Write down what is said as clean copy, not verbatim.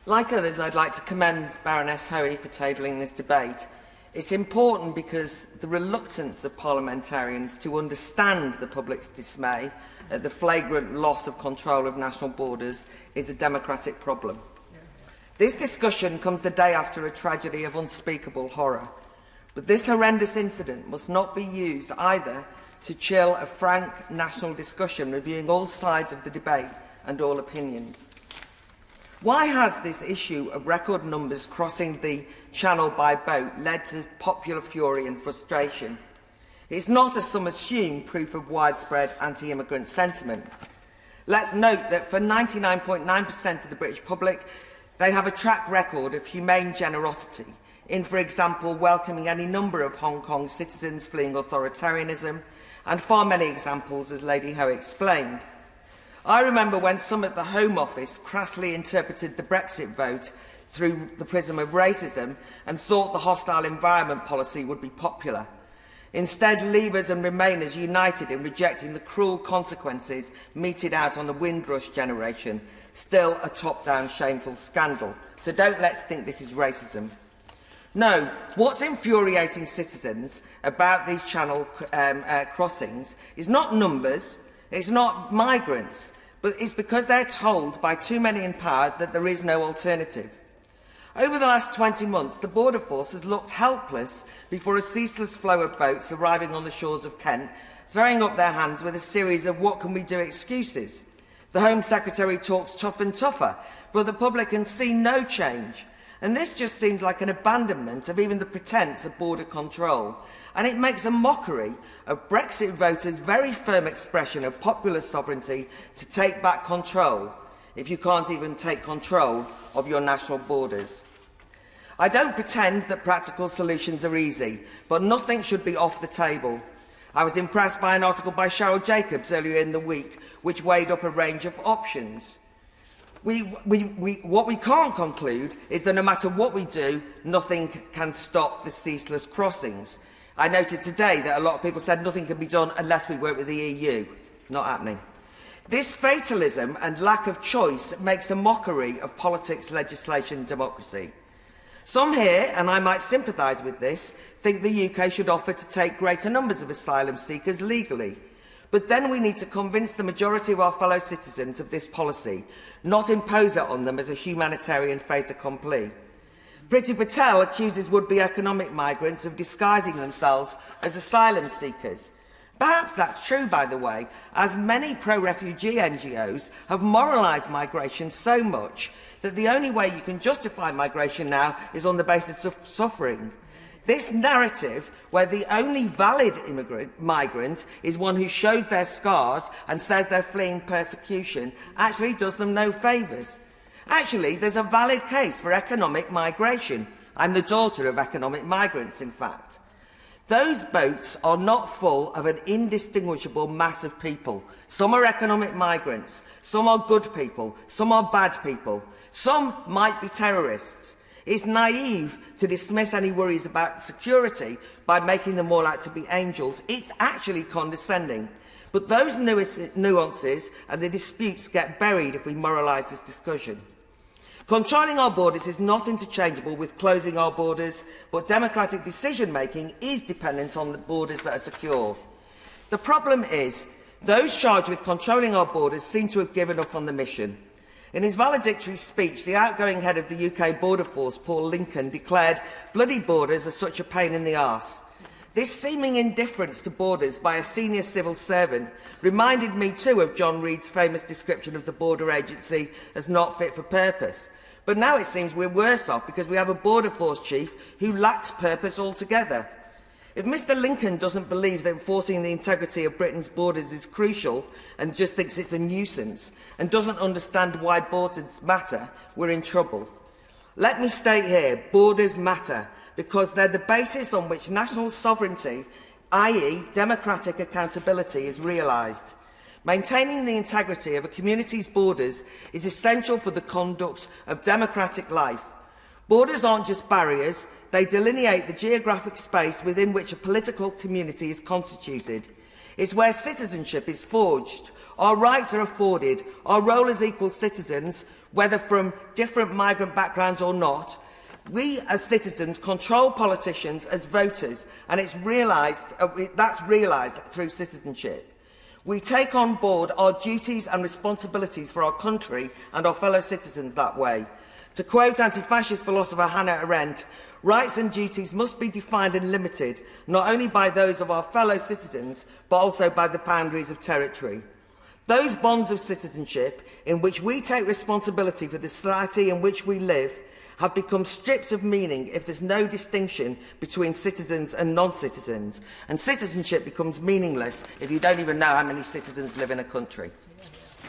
Like others, I'd like to commend Baroness Hoey for tabling this debate. It's important because the reluctance of parliamentarians to understand the public's dismay at the flagrant loss of control of national borders is a democratic problem. This discussion comes the day after a tragedy of unspeakable horror. But this horrendous incident must not be used either to chill a frank national discussion reviewing all sides of the debate and all opinions. Why has this issue of record numbers crossing the Channel by boat led to popular fury and frustration? It's not, as some assume, proof of widespread anti-immigrant sentiment. Let's note that for 99.9% of the British public, they have a track record of humane generosity in, for example, welcoming any number of Hong Kong citizens fleeing authoritarianism, and far many examples, as Lady Howe explained. I remember when some at the Home Office crassly interpreted the Brexit vote through the prism of racism and thought the hostile environment policy would be popular. Instead, Leavers and Remainers united in rejecting the cruel consequences meted out on the Windrush generation, still a top-down shameful scandal. So don't let's think this is racism. No, what's infuriating citizens about these channel crossings is not numbers, it's not migrants, but it's because they're told by too many in power that there is no alternative. Over the last 20 months, the Border Force has looked helpless before a ceaseless flow of boats arriving on the shores of Kent, throwing up their hands with a series of what can we do excuses. The Home Secretary talks tough and tougher, but the public can see no change. And this just seems like an abandonment of even the pretence of border control. And it makes a mockery of Brexit voters' very firm expression of popular sovereignty to take back control, if you can't even take control of your national borders. I don't pretend that practical solutions are easy, but nothing should be off the table. I was impressed by an article by Cheryl Jacobs earlier in the week, which weighed up a range of options. What we can't conclude is that no matter what we do, nothing can stop the ceaseless crossings. I noted today that a lot of people said nothing can be done unless we work with the EU. Not happening. This fatalism and lack of choice makes a mockery of politics, legislation and democracy. Some here, and I might sympathise with this, think the UK should offer to take greater numbers of asylum seekers legally. But then we need to convince the majority of our fellow citizens of this policy, not impose it on them as a humanitarian fait accompli. Priti Patel accuses would-be economic migrants of disguising themselves as asylum seekers. Perhaps that's true, by the way, as many pro-refugee NGOs have moralised migration so much that the only way you can justify migration now is on the basis of suffering. This narrative, where the only valid migrant is one who shows their scars and says they're fleeing persecution, actually does them no favours. Actually, there's a valid case for economic migration. I'm the daughter of economic migrants, in fact. Those boats are not full of an indistinguishable mass of people. Some are economic migrants, some are good people, some are bad people, some might be terrorists. It's naive to dismiss any worries about security by making them all out to be angels. It's actually condescending. But those nuances and the disputes get buried if we moralise this discussion. Controlling our borders is not interchangeable with closing our borders, but democratic decision-making is dependent on the borders that are secure. The problem is, those charged with controlling our borders seem to have given up on the mission. In his valedictory speech, the outgoing head of the UK Border Force, Paul Lincoln, declared, "Bloody borders are such a pain in the arse." This seeming indifference to borders by a senior civil servant reminded me too of John Reed's famous description of the border agency as not fit for purpose. But now it seems we're worse off because we have a Border Force chief who lacks purpose altogether. If Mr Lincoln doesn't believe that enforcing the integrity of Britain's borders is crucial and just thinks it's a nuisance and doesn't understand why borders matter, we're in trouble. Let me state here, borders matter because they're the basis on which national sovereignty, i.e. democratic accountability, is realised. Maintaining the integrity of a community's borders is essential for the conduct of democratic life. Borders aren't just barriers, they delineate the geographic space within which a political community is constituted. It's where citizenship is forged, Our rights are afforded, our role as equal citizens, whether from different migrant backgrounds or not. We, as citizens, control politicians as voters, and that's realised through citizenship. We take on board our duties and responsibilities for our country and our fellow citizens that way. To quote anti-fascist philosopher Hannah Arendt, rights and duties must be defined and limited, not only by those of our fellow citizens, but also by the boundaries of territory. Those bonds of citizenship, in which we take responsibility for the society in which we live, have become stripped of meaning if there's no distinction between citizens and non-citizens. And citizenship becomes meaningless if you don't even know how many citizens live in a country.